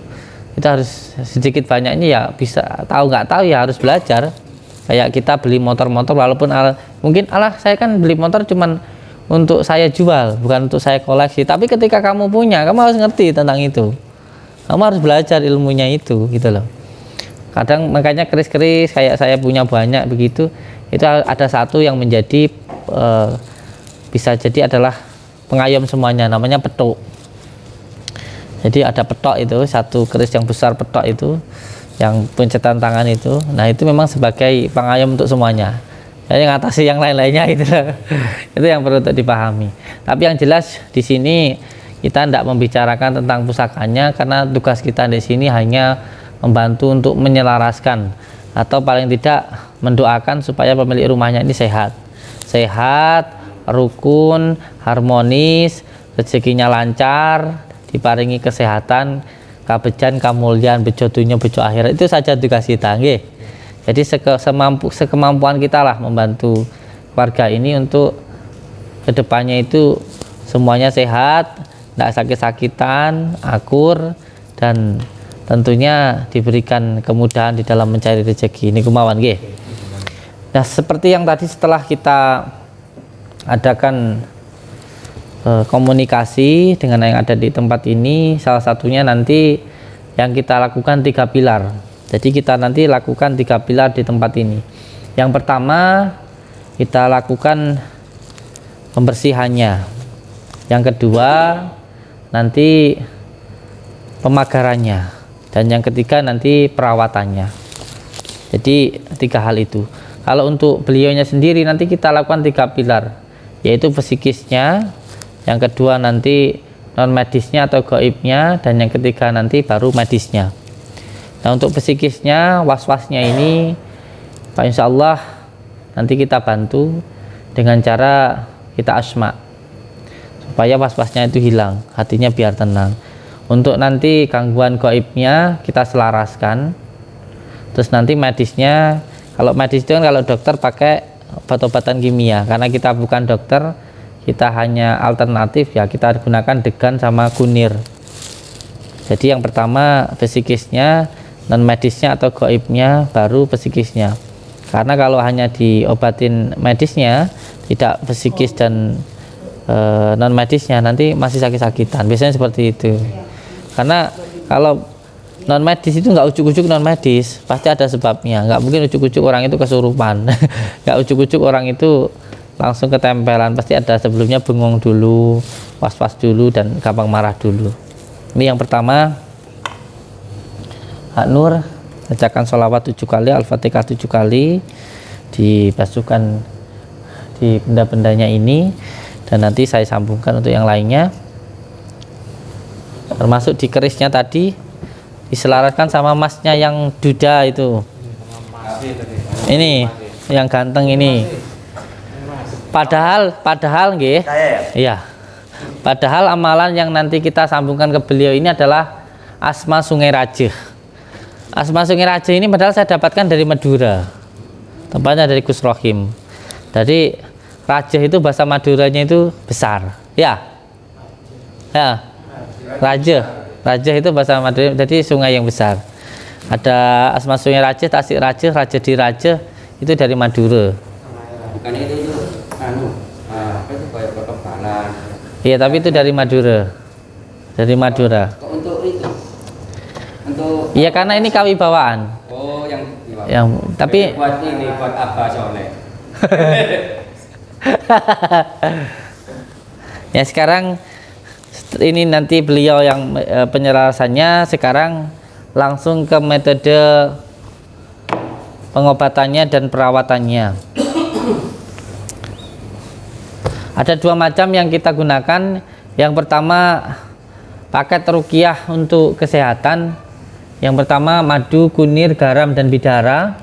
kita harus sedikit banyaknya ya bisa tahu, nggak tahu ya harus belajar. Kayak kita beli motor-motor, walaupun mungkin saya kan beli motor cuman untuk saya jual, bukan untuk saya koleksi. Tapi ketika kamu punya, kamu harus ngerti tentang itu, kamu harus belajar ilmunya itu gitu loh. Kadang makanya keris-keris kayak saya punya banyak begitu, itu ada satu yang menjadi bisa jadi adalah pengayom semuanya, namanya petok. Jadi ada petok itu, satu keris yang besar petok itu, yang pencetan tangan itu. Nah, itu memang sebagai pengayom untuk semuanya. Jadi ngatasi yang lain-lainnya itu. Itu yang perlu untuk dipahami. Tapi yang jelas di sini kita tidak membicarakan tentang pusakanya, karena tugas kita di sini hanya membantu untuk menyelaraskan atau paling tidak mendoakan supaya pemilik rumahnya ini sehat, rukun, harmonis, rezekinya lancar, diparingi kesehatan, kabejan, kamulyan, bejo dunya, bejo akhirat. Itu saja tugas kita, nggih. Jadi sekemampuan kita lah membantu keluarga ini untuk kedepannya itu semuanya sehat, tidak sakit-sakitan, akur, dan tentunya diberikan kemudahan di dalam mencari rezeki. Ini kumawan, nggih. Nah, seperti yang tadi setelah kita adakan komunikasi dengan yang ada di tempat ini, salah satunya nanti yang kita lakukan 3 pilar. Jadi kita nanti lakukan 3 pilar di tempat ini. Yang pertama kita lakukan pembersihannya, yang kedua nanti pemagarannya, dan yang ketiga nanti perawatannya. Jadi 3 hal itu. Kalau untuk beliaunya sendiri nanti kita lakukan 3 pilar, yaitu psikisnya, yang kedua nanti non medisnya atau gaibnya, dan yang ketiga nanti baru medisnya. Nah, untuk psikisnya, was-wasnya ini Pak, insya Allah nanti kita bantu dengan cara kita asma supaya was-wasnya itu hilang, hatinya biar tenang. Untuk nanti gangguan gaibnya kita selaraskan. Terus nanti medisnya, kalau medis itu kan kalau dokter pakai obat-obatan kimia, karena kita bukan dokter, kita hanya alternatif ya, kita gunakan degan sama kunir. Jadi yang pertama psikisnya, non medisnya atau gaibnya, baru psikisnya. Karena kalau hanya diobatin medisnya, tidak psikis dan non medisnya nanti masih sakit-sakitan, biasanya seperti itu. Karena kalau non medis itu nggak ujuk-ujuk non medis, pasti ada sebabnya. Nggak mungkin ujuk-ujuk orang itu kesurupan, nggak ujuk-ujuk orang itu langsung ketempelan, pasti ada sebelumnya bengong dulu, was-was dulu, dan gampang marah dulu. Ini yang pertama. Hak Nur bacakan sholawat 7 kali, Al-Fatihah 7 kali, dibasuhkan di benda-bendanya ini, dan nanti saya sambungkan untuk yang lainnya, termasuk di kerisnya tadi diselaraskan sama masnya yang duda itu, ini yang ganteng ini. Padahal nggih, iya, padahal amalan yang nanti kita sambungkan ke beliau ini adalah Asma Sungai Rajeh. Asma Sungai Rajeh ini padahal saya dapatkan dari Madura, tempatnya dari Gus Rohim. Jadi Rajeh itu bahasa Maduranya itu besar, ya, Rajeh itu bahasa Madura, jadi sungai yang besar. Ada Asma Sungai Rajeh, Tasik Rajeh, Rajeh di Rajeh, itu dari Madura. Bukan itu apa itu kayak perkebunan. Iya, tapi itu dari Madura, dari Madura. Untuk itu, untuk Iya, karena ini kawibawaan. oh Yang tapi buat ini buat Abah Soleh. ya sekarang ini nanti beliau yang penyelarasannya. Sekarang langsung ke metode pengobatannya dan perawatannya. Ada 2 macam yang kita gunakan. Yang pertama paket ruqyah untuk kesehatan. Yang pertama madu, kunir, garam, dan bidara.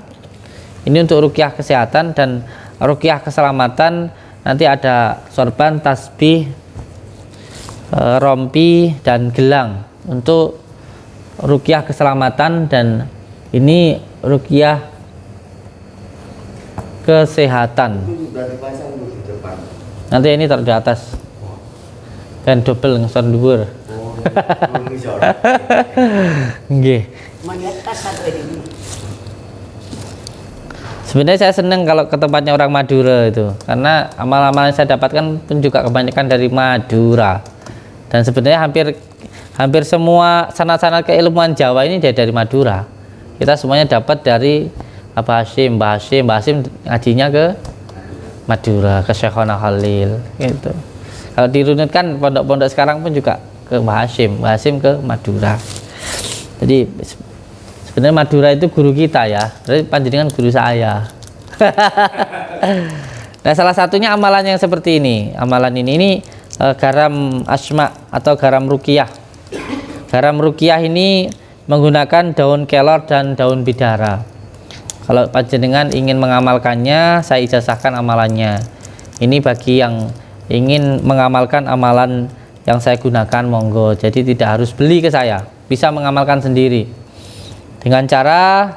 Ini untuk ruqyah kesehatan. Dan ruqyah keselamatan nanti ada sorban, tasbih, rompi, dan gelang untuk ruqyah keselamatan. Dan ini ruqyah kesehatan. Nanti ini taruh di atas dan double ngesor dhuwur. Nggih. Sebenarnya saya senang kalau ke tempatnya orang Madura itu, karena amal-amal yang saya dapatkan pun juga kebanyakan dari Madura. Dan sebenarnya hampir semua sanad-sanad keilmuan Jawa ini dari Madura. Kita semuanya dapat dari Mbah Hasyim ngajinya ke Madura, ke Syekhona Khalil gitu. Kalau dirunutkan pondok-pondok sekarang pun juga ke Mbah Hasyim ke Madura. Jadi sebenarnya Madura itu guru kita ya, berarti panjenengan guru saya. Nah, salah satunya amalan yang seperti ini. Amalan ini garam asma atau garam ruqyah. Garam ruqyah ini menggunakan daun kelor dan daun bidara. Kalau panjenengan ingin mengamalkannya, saya ijazahkan amalannya. Ini bagi yang ingin mengamalkan amalan yang saya gunakan, monggo. Jadi tidak harus beli ke saya, bisa mengamalkan sendiri dengan cara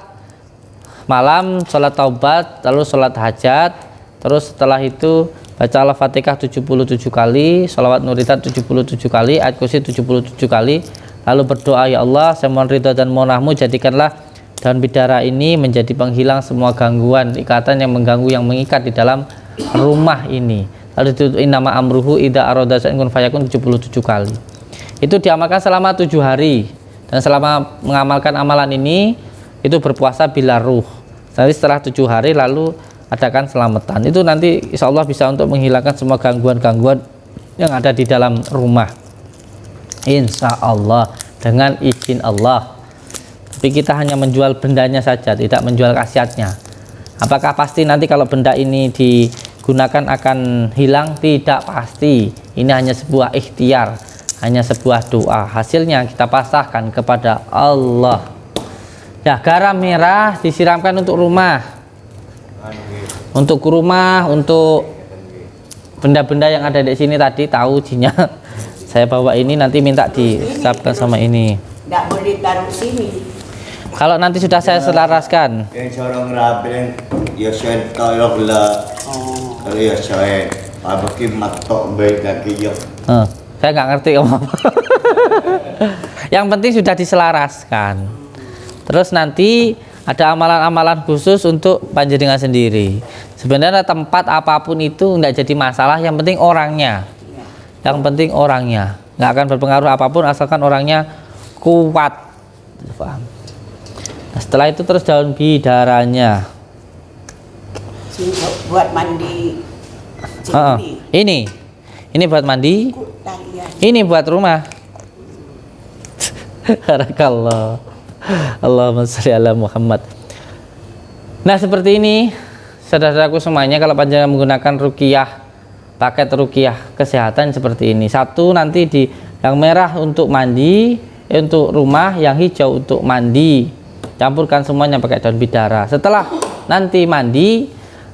malam sholat taubat, lalu sholat hajat, terus setelah itu baca Al-Fatihah 77 kali, sholawat nuritat 77 kali, ayat kursi 77 kali, lalu berdoa, ya Allah, saya mohon ridha dan mohon rahmu, jadikanlah daun bidara ini menjadi penghilang semua gangguan, ikatan yang mengganggu, yang mengikat di dalam rumah ini. Lalu ditutupi nama amruhu idza arada shay'an kun fayakun 77 kali. Itu diamalkan selama 7 hari. Dan selama mengamalkan amalan ini, itu berpuasa bila ruh. Nanti setelah 7 hari lalu adakan selamatan. Itu nanti insya Allah bisa untuk menghilangkan semua gangguan-gangguan yang ada di dalam rumah. Insya Allah, dengan izin Allah. Tapi kita hanya menjual bendanya saja, tidak menjual khasiatnya. Apakah pasti nanti kalau benda ini digunakan akan hilang? Tidak pasti. Ini hanya sebuah ikhtiar, hanya sebuah doa. Hasilnya kita pasrahkan kepada Allah. Ya, garam merah disiramkan untuk rumah, untuk benda-benda yang ada di sini tadi, tahu jinya. Saya bawa ini, nanti minta disapkan sama ini. Tidak boleh taruh sini. Kalau nanti sudah saya selaraskan. Yang seorang rabin, ya saya tolong lah. Kalau ya saya, apakah matok baik kaki ya. Saya nggak ngerti om. Yang penting sudah diselaraskan. Terus nanti ada amalan-amalan khusus untuk panjenengan sendiri. Sebenarnya tempat apapun itu tidak jadi masalah, yang penting orangnya. Yang penting orangnya, nggak akan berpengaruh apapun asalkan orangnya kuat. Paham? Nah, setelah itu terus daun bidaranya. Buat mandi. Ini buat mandi. Ini buat rumah. Barakallah. Allahumma sholli ala Muhammad. Nah, seperti ini saudaraku semuanya, kalau panjenengan menggunakan ruqyah, paket ruqyah kesehatan seperti ini. Satu nanti di yang merah untuk mandi, untuk rumah, yang hijau untuk mandi. Campurkan semuanya pakai daun bidara. Setelah nanti mandi,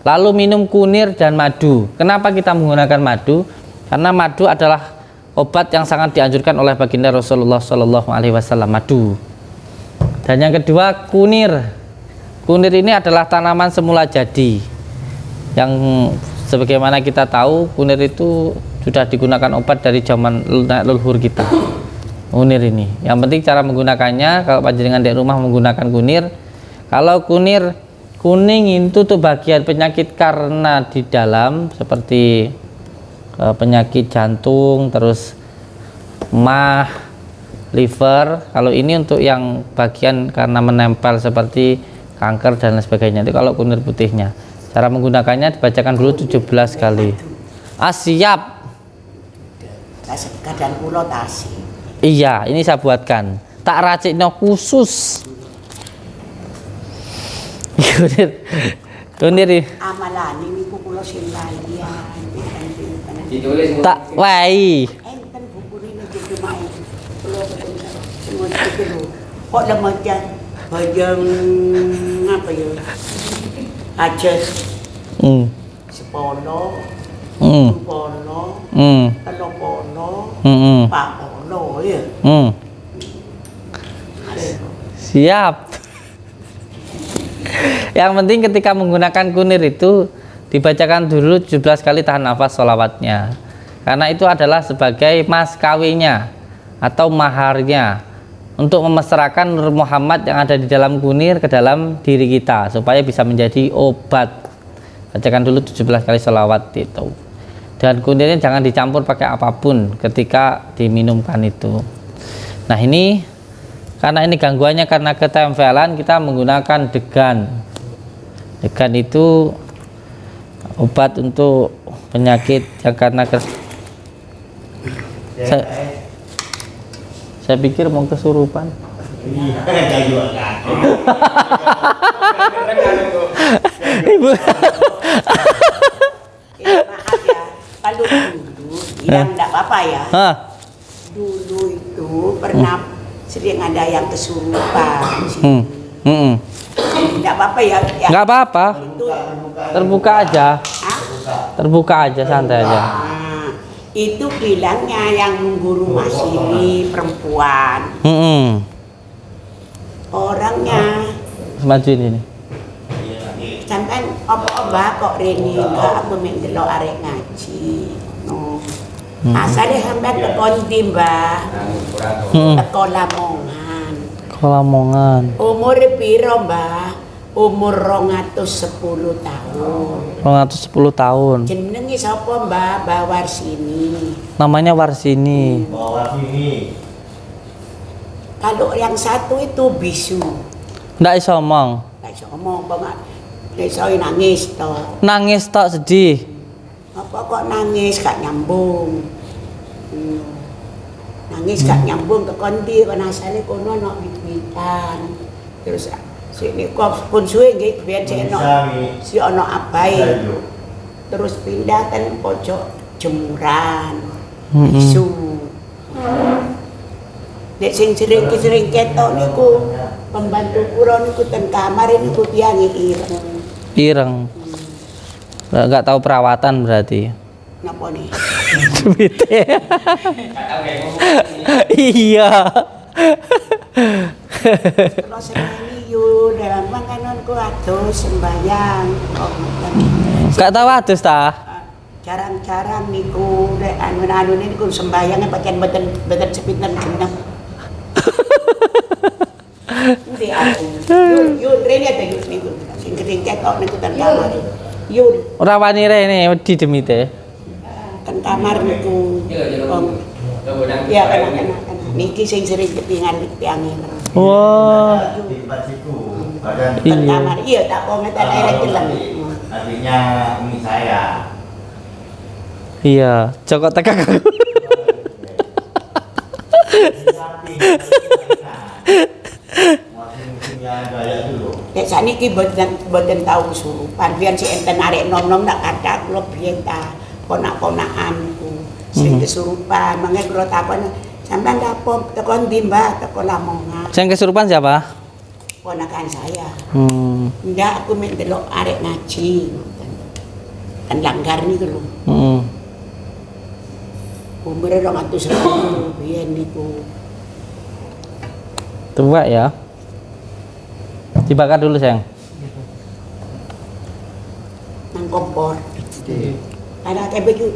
lalu minum kunir dan madu. Kenapa kita menggunakan madu? Karena madu adalah obat yang sangat dianjurkan oleh baginda Rasulullah Shallallahu Alaihi Wasallam, madu. Dan yang kedua, kunir. Kunir ini adalah tanaman semula jadi, yang sebagaimana kita tahu kunir itu sudah digunakan obat dari zaman leluhur kita. Kunir ini, yang penting cara menggunakannya. Kalau panjenengan di rumah menggunakan kunir, kalau kunir kuning itu tuh bagian penyakit karena di dalam, seperti penyakit jantung, terus mah, liver. Kalau ini untuk yang bagian karena menempel seperti kanker dan lain sebagainya. Itu kalau kunir putihnya. Cara menggunakannya dibacakan dulu 17 kali. Siap. Kadang kula tasi. Iya, ini saya buatkan. Tak racikno khusus. Kunir. Amalan ini kula sing lalian. Ditulis Tak wai. Enten buku ini jadi main. Semua itu kok lemah bajang apa ya? Aceh. Sepolo. Polo. Telopolo. Pak Polo ya. Siap. Yang penting ketika menggunakan kunir itu dibacakan dulu 17 kali tahan nafas sholawatnya, karena itu adalah sebagai mas kawinnya atau maharnya untuk memesrakan Nur Muhammad yang ada di dalam kunir ke dalam diri kita supaya bisa menjadi obat. Bacakan dulu 17 kali sholawat itu, dan kunirnya jangan dicampur pakai apapun ketika diminumkan itu. Nah, ini karena ini gangguannya karena ketempelan, kita menggunakan degan. Degan itu obat untuk penyakit yang karena saya pikir mau kesurupan. Ibu. Maaf ya, kalau dulu yang enggak apa-apa ya. Dulu itu pernah sering ada yang kesurupan. Enggak apa-apa ya. Enggak apa-apa. Itu Terbuka aja. Terbuka aja, santai aja. Nah, itu bilangnya yang nunggu rumah sini perempuan. Orangnya Orangnya majuin ini. sampai apa kok Reni enggak aku main delok arek ngaji. No. Asale sampean tekon ndi, Mbak? Teko Lamongan. Lamongan. Umur piro, Mbak? Umur 210 tahun. 210 tahun. Jenenge sapa, Mbak? Mbak Warsini. Namanya Warsini. Kalau yang satu itu bisu. Nggak iso omong. Nggak iso ngomong, Pak. Nggak iso nangis toh. Nangis tok, sedih. Apa kok nangis gak nyambung? Nangis gak nyambung ke kondi, asale kono ana wit-witan. Terus sini kok pun suwe nggih biyen si ana abai. Terus pindah ten pojok jemuran. Isu. Nek sing sering ketok niku pembantu kula niku ten kamar niku tiyang ireng. Ireng. Nggak tahu perawatan berarti. Napa nih? Duitnya. Iya. Kalau semeni yo dalam makananku atus sembayang. Nggak tahu adus ta? Jarang-jarang niku nek anu-anu niku sembayangnya pakaian beten sepinten genep. Ndi aku. Yun rene ta yun niku. Sing kering ketok niku ten kamar. Yun, Ora wani rene wedi demite. ten kamar niku. Ya kan. Niki sing sering ketingan tiange. Wah. Di tempat situ. Kadang Ten Iya. kamar. Iya tak komentar air telan. adiknya umi saya. Iya, Joko Tekak. Nek sakniki boten tau kesurupan. Biyen si enten arek nom-nom tak kathah kula biyen ta ponak-ponakanku sing kesurupan. Mangke kula takon, "Sampeyan dapo teko ndi, Mbak?" "Teko Lamongan." Yang kesurupan siapa? Ponakan saya. Hmm. Ndak aku mek delok arek ngaji ngoten. Kan langgar niku lho. Hmm. Umure 210 biyen niku. Tua ya. Dibakar dulu sayang. Nang kompor. Ada kayak baju.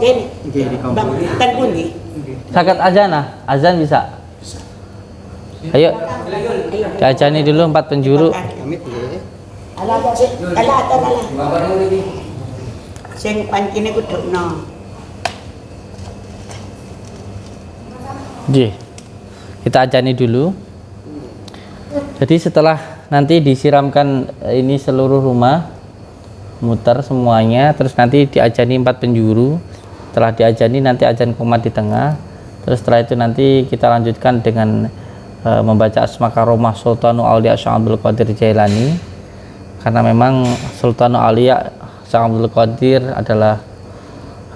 Gini. Bang, kan pundi? Sakat azan ah, azan bisa. Ayo, diajani dulu 4 penjuru. Ala sih, ala atau ala. Sing pancine kudukno. Ji, kita ajani dulu. Jadi setelah nanti disiramkan ini seluruh rumah, muter semuanya, terus nanti diajani 4 penjuru. Setelah diajani nanti ajan qomat di tengah. Terus setelah itu nanti kita lanjutkan dengan membaca Asma Karomah Sultanul Aulia Syekh Abdul Qadir Jailani, karena memang Sultanul Aulia Syekh Abdul Qadir adalah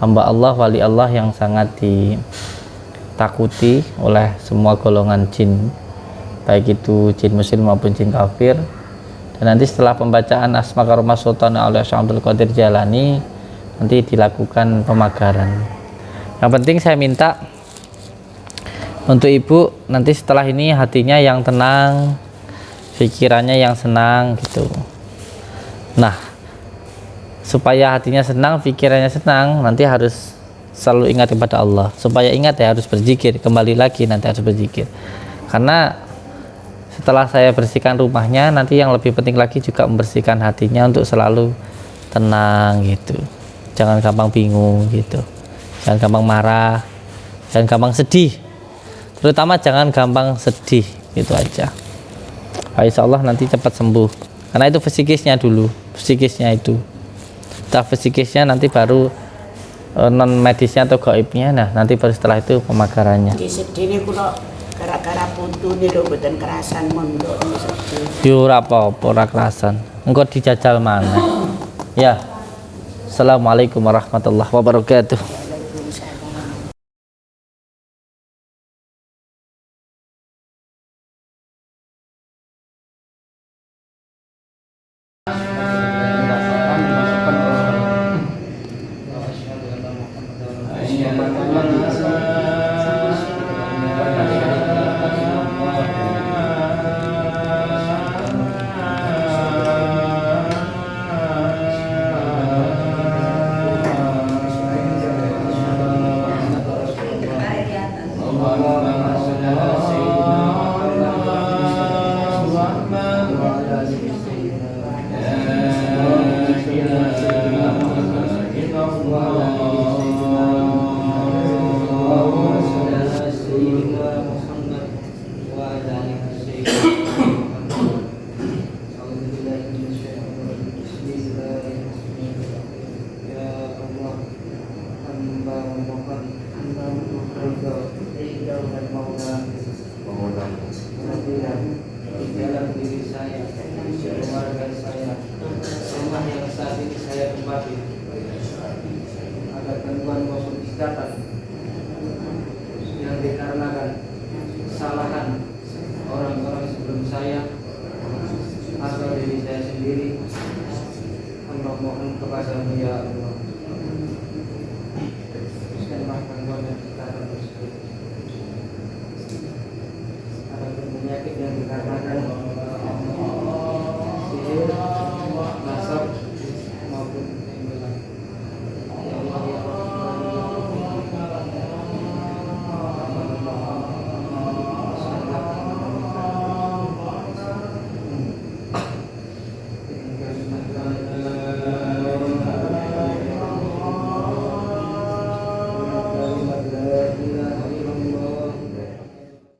hamba Allah, wali Allah yang sangat ditakuti oleh semua golongan jin, baik itu jin muslim maupun jin kafir. Dan nanti setelah pembacaan Asma Karomah Sultanul Aulia Syekh Abdul Qadir Jailani nanti dilakukan pemagaran. Yang penting saya minta untuk ibu nanti setelah ini hatinya yang tenang, pikirannya yang senang gitu. Nah, supaya hatinya senang, pikirannya senang, nanti harus selalu ingat kepada Allah. Supaya ingat ya harus berzikir, kembali lagi nanti harus berzikir. Karena setelah saya bersihkan rumahnya, nanti yang lebih penting lagi juga membersihkan hatinya untuk selalu tenang gitu. Jangan gampang bingung gitu. Jangan gampang marah, jangan gampang sedih. Terutama jangan gampang sedih, gitu aja. Insya Allah nanti cepat sembuh. Karena itu psikisnya dulu, psikisnya itu. Setelah psikisnya nanti baru non medisnya atau gaibnya. Nah nanti baru setelah itu pemagarannya. Di sedih kula gara-gara puntune lho mboten kerasan mondok sedih. Yo ora apa-apa, ora kerasan. Engko dijajal mana? Ya. Assalamualaikum warahmatullahi wabarakatuh. Ada gangguan kosong istirahat yang dikarenakan kesalahan orang-orang sebelum saya atau diri saya sendiri. Hamba mohon kepadamu ya Allah, teruskanlah gangguan dan istirahat tersebut. Ada penyakit yang dikarenakan